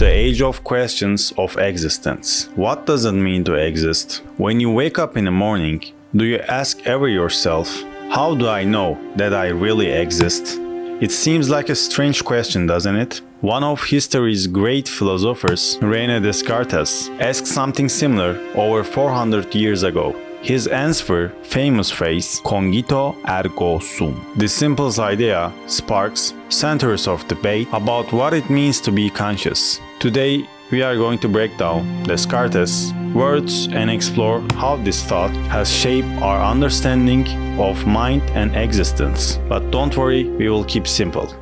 The age of questions of existence. What does it mean to exist? When you wake up in the morning, do you ask ever yourself, how do I know that I really exist? It seems like a strange question, doesn't it? One of history's great philosophers, René Descartes, asked something similar over 400 years ago. His answer, famous phrase, cogito ergo sum. The simplest idea sparks centuries of debate about what it means to be conscious. Today, we are going to break down Descartes' words and explore how this thought has shaped our understanding of mind and existence. But don't worry, we will keep simple.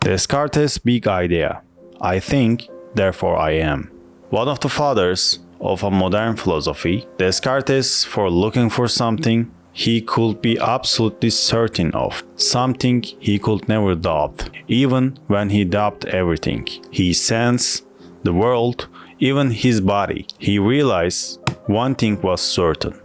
Descartes' big idea. I think, therefore I am. One of the fathers of a modern philosophy, Descartes, for looking for something he could be absolutely certain of, something he could never doubt, even when he doubted everything. He sensed the world, even his body. He realized one thing was certain.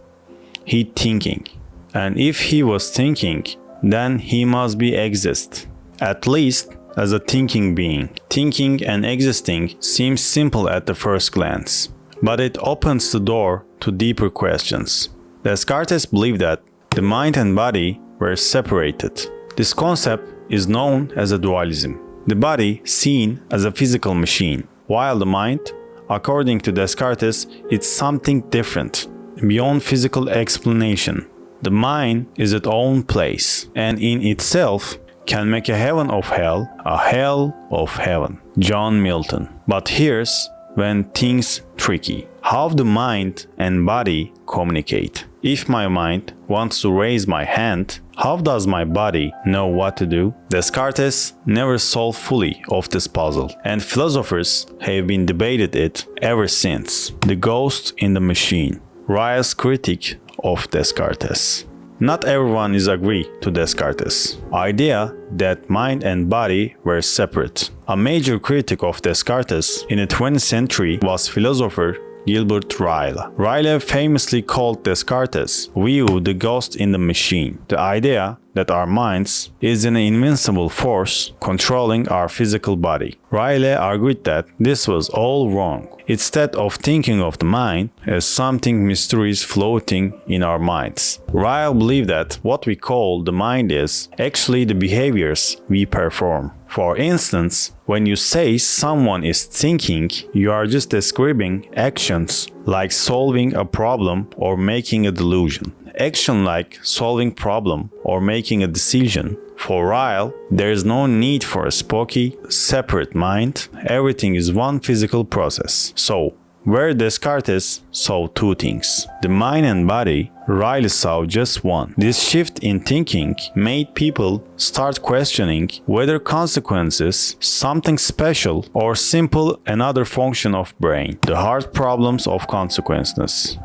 He thinking. And if he was thinking, then he must be exist. At least as a thinking being. Thinking and existing seems simple at the first glance, but it opens the door to deeper questions. Descartes believed that the mind and body were separated. This concept is known as a dualism. The body seen as a physical machine, while the mind, according to Descartes, is something different, beyond physical explanation. The mind is its own place, and in itself can make a heaven of hell, a hell of heaven. John Milton. But here's when things tricky. How the mind and body communicate. If my mind wants to raise my hand, how does my body know what to do? Descartes never solved fully of this puzzle, and philosophers have been debated it ever since. The ghost in the machine. Ryle's critique of Descartes. Not everyone is agree to Descartes' idea that mind and body were separate. A major critic of Descartes in the 20th century was philosopher Gilbert Ryle. Ryle famously called Descartes' view the ghost in the machine, the idea that our minds is an invincible force controlling our physical body. Ryle argued that this was all wrong. Instead of thinking of the mind as something mysterious floating in our minds, Ryle believed that what we call the mind is actually the behaviors we perform. For instance, when you say someone is thinking, you are just describing actions like solving a problem or making a delusion. Action like solving problem or making a decision. For Ryle, there is no need for a spooky, separate mind. Everything is one physical process. So, where Descartes saw two things, the mind and body, Ryle saw just one. This shift in thinking made people start questioning whether consequences something special or simple another function of brain. The hard problems of consequences.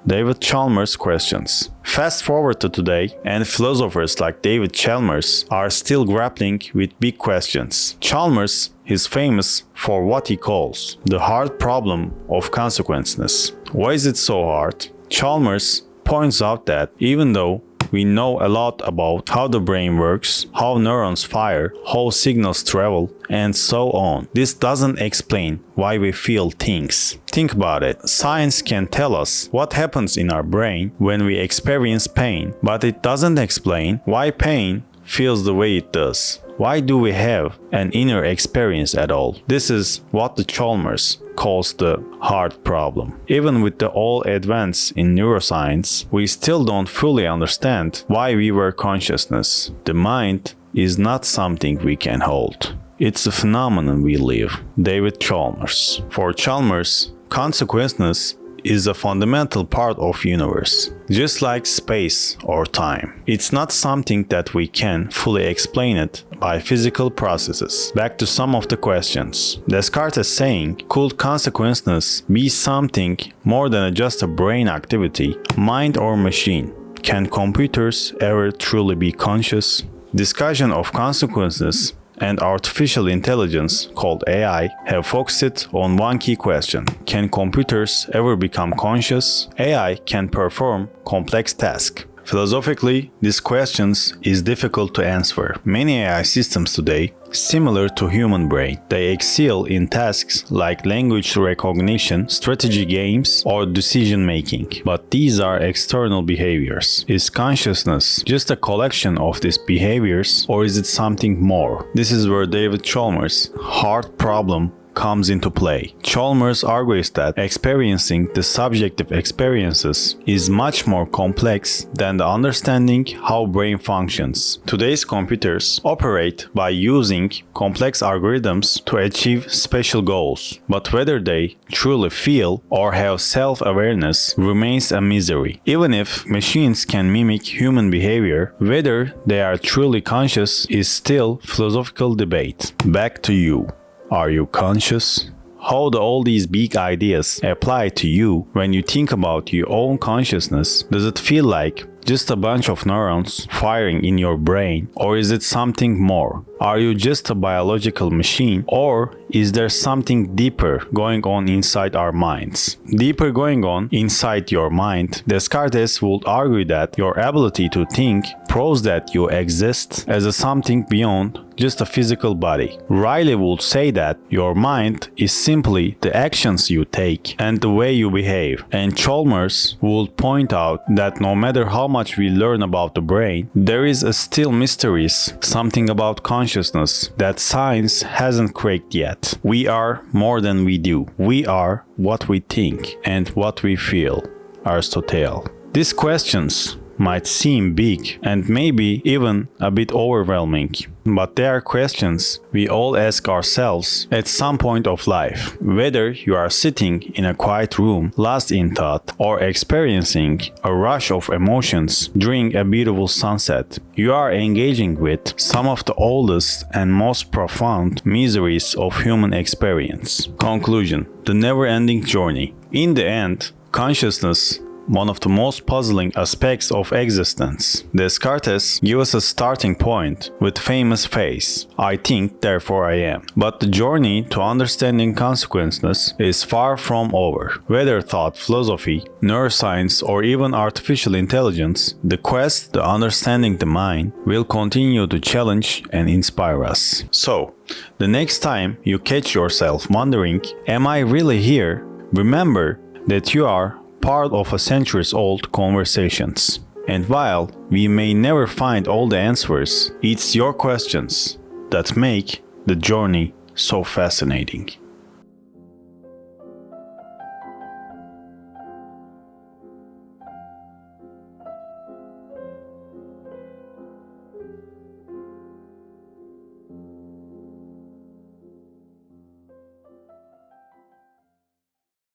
David Chalmers questions. Fast forward to today, and philosophers like David Chalmers are still grappling with big questions. Chalmers is famous for what he calls the hard problem of consequences. Why is it so hard? Chalmers points out that even though we know a lot about how the brain works, how neurons fire, how signals travel, and so on, this doesn't explain why we feel things. Think about it. Science can tell us what happens in our brain when we experience pain, but it doesn't explain why pain feels the way it does. Why do we have an inner experience at all? This is what the Chalmers calls the hard problem. Even with the all advance in neuroscience, we still don't fully understand why we were consciousness. The mind is not something we can hold. It's a phenomenon we live. David Chalmers. For Chalmers, consequences is a fundamental part of universe, just like space or time. It's not something that we can fully explain it by physical processes. Back to some of the questions. Descartes is saying, could consequences be something more than just a brain activity, mind or machine? Can computers ever truly be conscious? Discussion of consequences and artificial intelligence, called AI, have focused on one key question. Can computers ever become conscious? AI can perform complex tasks. Philosophically, this question is difficult to answer. Many AI systems today, similar to human brain, they excel in tasks like language recognition, strategy games, or decision making. But these are external behaviors. Is consciousness just a collection of these behaviors, or is it something more? This is where David Chalmers' hard problem comes into play. Chalmers argues that experiencing the subjective experiences is much more complex than the understanding how brain functions. Today's computers operate by using complex algorithms to achieve special goals, but whether they truly feel or have self-awareness remains a mystery. Even if machines can mimic human behavior, whether they are truly conscious is still philosophical debate. Back to you. Are you conscious? How do all these big ideas apply to you when you think about your own consciousness? Does it feel like just a bunch of neurons firing in your brain, or is it something more? Are you just a biological machine, or is there something deeper going on inside our minds? Deeper going on inside your mind, Descartes would argue that your ability to think proves that you exist as a something beyond just a physical body. Ryle would say that your mind is simply the actions you take and the way you behave. And Chalmers would point out that no matter how much we learn about the brain, there is still mysteries, something about consciousness that science hasn't cracked yet. We are more than we do. We are what we think and what we feel. Aristotle. These questions might seem big and maybe even a bit overwhelming, but they are questions we all ask ourselves at some point of life. Whether you are sitting in a quiet room, lost in thought, or experiencing a rush of emotions during a beautiful sunset, you are engaging with some of the oldest and most profound mysteries of human experience. Conclusion: the never-ending journey. In the end, consciousness, one of the most puzzling aspects of existence. Descartes gives us a starting point with famous phrase, "I think, therefore I am." But the journey to understanding consciousness is far from over. Whether thought, philosophy, neuroscience, or even artificial intelligence, the quest to understanding the mind will continue to challenge and inspire us. So, the next time you catch yourself wondering, "Am I really here?" remember that you are part of a centuries-old conversations. And while we may never find all the answers, it's your questions that make the journey so fascinating.